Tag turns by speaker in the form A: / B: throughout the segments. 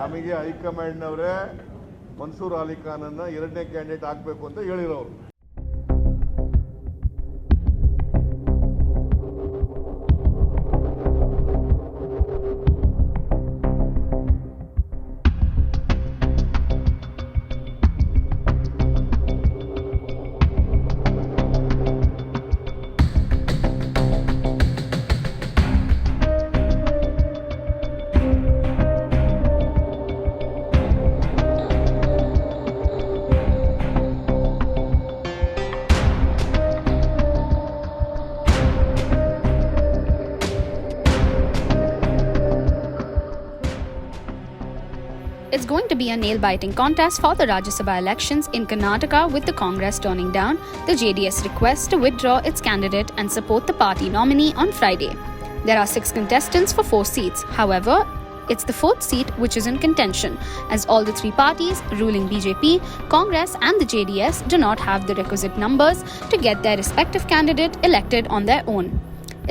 A: ನಮಗೆ ಹೈಕಮಾಂಡ್ನವರೇ ಮನ್ಸೂರ್ ಅಲಿ ಖಾನನ್ನ ಎರಡನೇ ಕ್ಯಾಂಡಿಡೇಟ್ ಆಗಬೇಕು ಅಂತ ಹೇಳಿರೋರು.
B: It's going to be a nail-biting contest for the Rajya Sabha elections in Karnataka, with the Congress turning down the JDS request to withdraw its candidate and support the party nominee on Friday. There are 6 contestants for 4 seats. However, it's the 4th seat which is in contention, as all the 3 parties, ruling BJP, Congress and the JDS, do not have the requisite numbers to get their respective candidate elected on their own.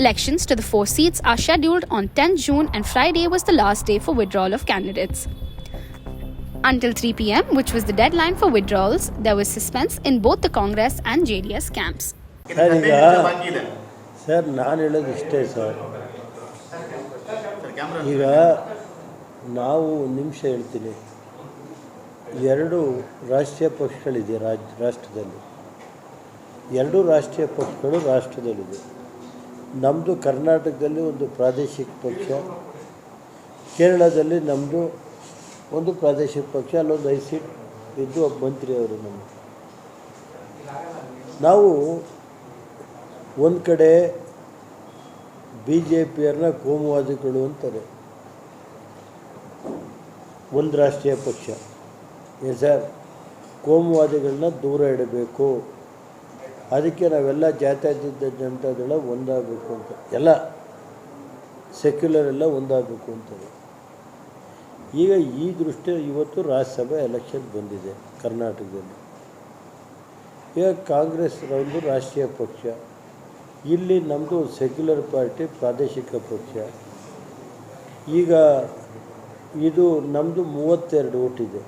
B: Elections to the 4 seats are scheduled on 10 June and Friday was the last day for withdrawal of candidates. Until 3 p.m., which was the deadline for withdrawals, there was suspense in both the Congress and JDS camps.
C: Sir ನಾನು ಹೇಳೋದು ಇಷ್ಟೇ sir. ಈಗ ನಾವು ಒಂದು ನಿಮಿಷ ಹೇಳ್ತೀನಿ. 2 ರಾಷ್ಟ್ರೀಯ ಪಕ್ಷಗಳಿದೆ ರಾಷ್ಟ್ರದಲ್ಲಿ. 2 ರಾಷ್ಟ್ರೀಯ ಪಕ್ಷಗಳು ರಾಷ್ಟ್ರದಲ್ಲಿದೆ. ನಮ್ಮದು ಕರ್ನಾಟಕದಲ್ಲಿ ಒಂದು ಪ್ರಾದೇಶಿಕ ಪಕ್ಷ, ಕೇರಳದಲ್ಲಿ ನಮ್ಮದು ಒಂದು ಪ್ರಾದೇಶಿಕ ಪಕ್ಷ, ಅಲ್ಲೊಂದು 5 ಸೀಟ್ ಇದ್ದು ಒಬ್ಬ ಮಂತ್ರಿ ಅವರು. ನಾವು ಒಂದು ಕಡೆ ಬಿ ಜೆ ಪಿಯವ್ರನ್ನ ಕೋಮುವಾದಿಗಳು ಅಂತಾರೆ, ಒಂದು ರಾಷ್ಟ್ರೀಯ ಪಕ್ಷ. ಸರ್, ಕೋಮುವಾದಿಗಳನ್ನ ದೂರ ಇಡಬೇಕು, ಅದಕ್ಕೆ ನಾವೆಲ್ಲ ಜಾತ್ಯತೀತ ಜನತಾದಳ ಒಂದಾಗಬೇಕು ಅಂತ, ಎಲ್ಲ ಸೆಕ್ಯುಲರ್ ಎಲ್ಲ ಒಂದಾಗಬೇಕು ಅಂತಾರೆ. ಈಗ ಈ ದೃಷ್ಟಿ ಇವತ್ತು ರಾಜ್ಯಸಭೆ ಎಲೆಕ್ಷನ್ ಬಂದಿದೆ ಕರ್ನಾಟಕದಲ್ಲಿ. ಈಗ ಕಾಂಗ್ರೆಸ್ ಒಂದು ರಾಷ್ಟ್ರೀಯ ಪಕ್ಷ, ಇಲ್ಲಿ ನಮ್ಮದು ಸೆಕ್ಯುಲರ್ ಪಾರ್ಟಿ ಪ್ರಾದೇಶಿಕ ಪಕ್ಷ. ಈಗ ಇದು ನಮ್ಮದು 32 ಓಟಿದೆ,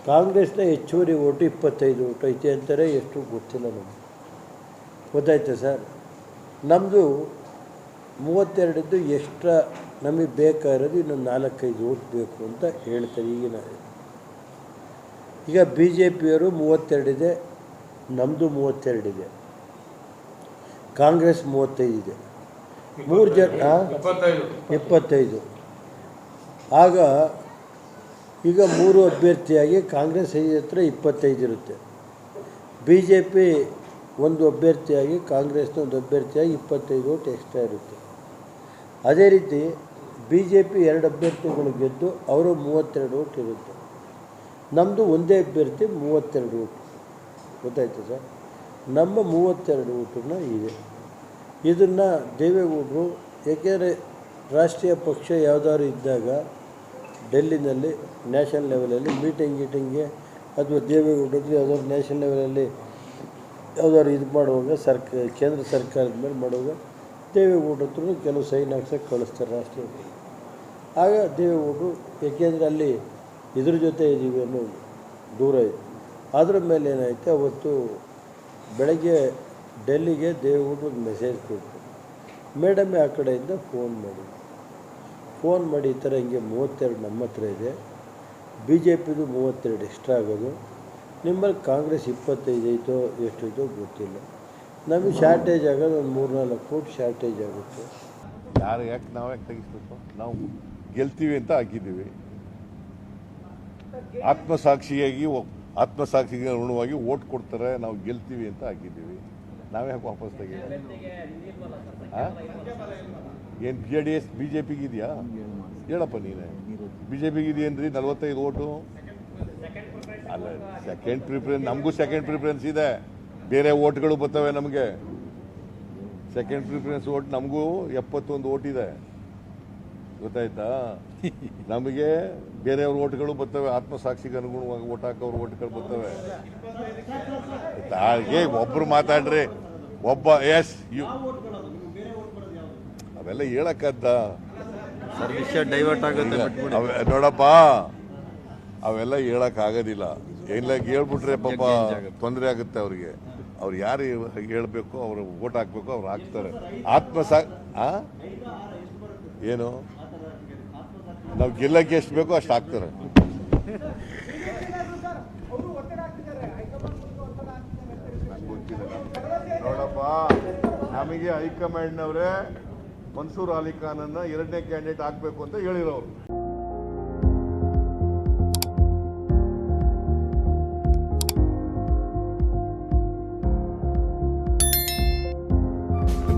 C: ಕಾಂಗ್ರೆಸ್ನ ಹೆಚ್ಚುವರಿ ಓಟು 25 ಓಟು ಐತೆ ಅಂತಾರೆ. ಎಷ್ಟು ಗೊತ್ತಿಲ್ಲ ನಮಗೆ, ಗೊತ್ತಾಯ್ತಾ ಸರ್? ನಮ್ಮದು 32 ಇದ್ದು ಎಕ್ಸ್ಟ್ರಾ ನಮಗೆ ಬೇಕಾಗಿರೋದು ಇನ್ನೊಂದು 4-5 ಓಟ್ ಬೇಕು ಅಂತ ಹೇಳ್ತಾರೆ ಈಗಿನ. ಈಗ ಬಿ ಜೆ ಪಿಯವರು 32 ಇದೆ, ನಮ್ಮದು 32 ಇದೆ, ಕಾಂಗ್ರೆಸ್ 35 ಇದೆ, 3 ಜನ 25. ಆಗ ಈಗ 3 ಅಭ್ಯರ್ಥಿಯಾಗಿ ಕಾಂಗ್ರೆಸ್ ಹತ್ರ 25 ಇರುತ್ತೆ, ಬಿ ಜೆ ಪಿ ಒಂದು ಅಭ್ಯರ್ಥಿಯಾಗಿ, ಕಾಂಗ್ರೆಸ್ನ ಒಂದು ಅಭ್ಯರ್ಥಿಯಾಗಿ 25 ಓಟ್ ಎಕ್ಸ್ಟ್ರಾ ಇರುತ್ತೆ. ಅದೇ ರೀತಿ ಬಿ ಜೆ ಪಿ 2 ಅಭ್ಯರ್ಥಿಗಳು ಗೆದ್ದು ಅವರು 32 ಓಟ್ ಇರುತ್ತೆ. ನಮ್ಮದು ಒಂದೇ ಅಭ್ಯರ್ಥಿ 32 ಓಟು, ಗೊತ್ತಾಯ್ತು ಸರ್? ನಮ್ಮ 32 ಓಟನ್ನು ಇದೆ. ಇದನ್ನು ದೇವೇಗೌಡರು, ಏಕೆಂದರೆ ರಾಷ್ಟ್ರೀಯ ಪಕ್ಷ ಯಾವುದಾದ್ರು ಇದ್ದಾಗ ಡೆಲ್ಲಿನಲ್ಲಿ ನ್ಯಾಷನಲ್ ಲೆವೆಲಲ್ಲಿ ಗೀಟಿಂಗ್ಗೆ ಅಥವಾ ದೇವೇಗೌಡರು ಯಾವುದಾದ್ರು ನ್ಯಾಷನಲ್ ಲೆವೆಲಲ್ಲಿ ಯಾವುದಾದ್ರು ಇದು ಮಾಡುವಾಗ ಕೇಂದ್ರ ಸರ್ಕಾರದ ಮೇಲೆ ಮಾಡುವಾಗ ದೇವೇಗೌಡರ ಹತ್ರ ಕೆಲವು ಸೈನ್ ಹಾಕ್ಸೋಕ್ಕೆ ಕಳಿಸ್ತಾರೆ ರಾಷ್ಟ್ರೀಯ. ಆಗ ದೇವೇಗೌಡರು, ಏಕೆಂದರೆ ಅಲ್ಲಿ ಇದ್ರ ಜೊತೆ ಇದ್ದೀವಿ ಅನ್ನೋ ದೂರ ಇದೆ. ಅದರ ಮೇಲೆ ಏನಾಯಿತು, ಅವತ್ತು ಬೆಳಗ್ಗೆ ಡೆಲ್ಲಿಗೆ ದೇವೇಗೌಡರು ಒಂದು ಮೆಸೇಜ್ ಕೊಟ್ಟರು. ಮೇಡಮೇ ಆ ಕಡೆಯಿಂದ ಫೋನ್ ಮಾಡಿ ಈ ಥರ ಹಿಂಗೆ 32 ನಮ್ಮ ಹತ್ರ ಇದೆ, ಬಿ ಜೆ ಪಿದು 32 ಎಕ್ಸ್ಟ್ರಾ ಆಗೋದು, ನಿಮ್ಮಲ್ಲಿ ಕಾಂಗ್ರೆಸ್ 25 ಐತೋ ಎಷ್ಟೈತೋ ಗೊತ್ತಿಲ್ಲ, ನಮಗೆ ಶಾರ್ಟೇಜ್ ಆಗೋದು ಒಂದು 3-4 ಕೋಟಿ ಶಾರ್ಟೇಜ್ ಆಗುತ್ತೆ.
A: ಯಾಕೆ ತೆಗಿಸ್ಬೇಕು? ನಾವು ಗೆಲ್ತೀವಿ ಅಂತ ಹಾಕಿದ್ದೀವಿ. ಆತ್ಮಸಾಕ್ಷಿಗೆ ಋಣವಾಗಿ ಓಟ್ ಕೊಡ್ತಾರೆ, ನಾವು ಗೆಲ್ತೀವಿ ಅಂತ ಹಾಕಿದ್ದೀವಿ. ನಾವೇ ಯಾಕೆ ವಾಪಸ್ ತೆಗೀವಿ? ಏನು JDS ಬಿ ಜೆ ಪಿಗಿದೆಯಾ? ಹೇಳಪ್ಪ ನೀನೇ. ಬಿ ಜೆ ಪಿಗಿದೆಯೇನ್ರಿ 45 ಓಟು? ಅಲ್ಲ, ಸೆಕೆಂಡ್ ಪ್ರಿಫರೆನ್ಸ್, ನಮಗೂ ಸೆಕೆಂಡ್ ಪ್ರಿಫರೆನ್ಸ್ ಇದೆ, ಬೇರೆ ಓಟ್ಗಳು ಬರ್ತವೆ ನಮಗೆ. ಸೆಕೆಂಡ್ ಪ್ರಿಫರೆನ್ಸ್ ಓಟ್ ನಮಗೂ 71 ಓಟ್ ಇದೆ, ಗೊತ್ತಾಯ್ತಾ? ನಮಗೆ ಬೇರೆಯವ್ರ ಓಟ್ಗಳು ಬರ್ತವೆ, ಆತ್ಮಸಾಕ್ಷಿಗೆ ಅನುಗುಣವಾಗಿ ಓಟ್ ಹಾಕೋರು ಓಟ್ಗಳು ಬರ್ತವೆ. ಒಬ್ರು ಮಾತಾಡ್ರಿ, ಒಬ್ಬ ಅವೆಲ್ಲ ಹೇಳಕ್ಕದ್ದ
D: ಸರ್ ವಿಷಯ ಡೈವರ್ಟ್ ಆಗುತ್ತೆ ಬಿಟ್ಬಿಡಿ.
A: ನೋಡಪ್ಪ, ಅವೆಲ್ಲ ಹೇಳಕ್ ಆಗೋದಿಲ್ಲ. ಎಲ್ಲ ಹೇಳ್ಬಿಟ್ರೆ ಪಾಪ ತೊಂದರೆ ಆಗುತ್ತೆ ಅವ್ರಿಗೆ. ಅವ್ರು ಯಾರು ಹೇಳ್ಬೇಕು, ಅವ್ರು ಓಟ್ ಹಾಕ್ಬೇಕು, ಅವ್ರು ಹಾಕ್ತಾರೆ. ಏನು ನಾವು ಗೆಲ್ಲಕ್ಕೆ ಎಷ್ಟು ಬೇಕೋ ಅಷ್ಟು ಹಾಕ್ತಾರೆ. ನೋಡಪ್ಪ, ನಮಗೆ ಹೈಕಮಾಂಡ್ನವರೇ ಮನ್ಸೂರ್ ಅಲಿ ಖಾನನ್ನ 2ನೇ ಕ್ಯಾಂಡಿಡೇಟ್ ಹಾಕ್ಬೇಕು ಅಂತ ಹೇಳಿರೋರು.